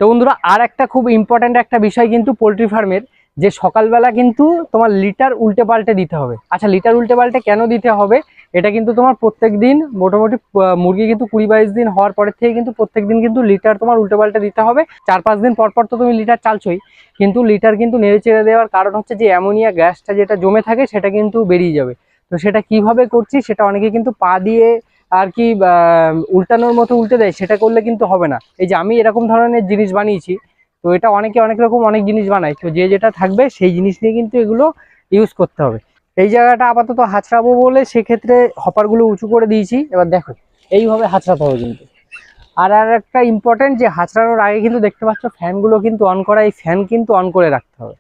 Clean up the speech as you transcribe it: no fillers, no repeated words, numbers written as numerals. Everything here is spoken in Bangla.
তো বন্ধুরা আর একটা খুব ইম্পর্ট্যান্ট একটা বিষয় কিন্তু পোলট্রি ফার্মের, যে সকালবেলা কিন্তু তোমার লিটার উল্টে পাল্টে দিতে হবে। আচ্ছা, লিটার উল্টে পাল্টে কেন দিতে হবে, এটা কিন্তু তোমার প্রত্যেক দিন মোটামুটি মুরগি কিন্তু 20-22 দিন হওয়ার পরের থেকে কিন্তু প্রত্যেক দিন কিন্তু লিটার তোমার উল্টে পাল্টে দিতে হবে। 4-5 দিন পর পর তো তুমি লিটার চালছোই, কিন্তু লিটার কিন্তু নেড়ে চেড়ে দেওয়ার কারণ হচ্ছে যে অ্যামোনিয়া গ্যাসটা যেটা জমে থাকে সেটা কিন্তু বেরিয়ে যাবে। তো সেটা কিভাবে করছি, সেটা অনেকে কিন্তু পা দিয়ে আর কি উল্টানোর মতো উল্টে দেয়, সেটা করলে কিন্তু হবে না। এই যে আমি এরকম ধরনের জিনিস বানিয়েছি, তো এটা অনেকে অনেক রকম অনেক জিনিস বানায়, তো যে যেটা থাকবে সেই জিনিস নিয়ে কিন্তু এগুলো ইউজ করতে হবে। এই জায়গাটা আপাতত হাঁচড়াবো বলে সেক্ষেত্রে হপারগুলো উঁচু করে দিয়েছি। এবার দেখো এইভাবে হাঁচড়াতে হবে কিন্তু। আর একটা ইম্পর্টেন্ট, যে হাঁচড়ানোর আগে কিন্তু দেখতে পাচ্ছ ফ্যানগুলো কিন্তু অন করা, এই ফ্যান কিন্তু অন করে রাখতে হবে।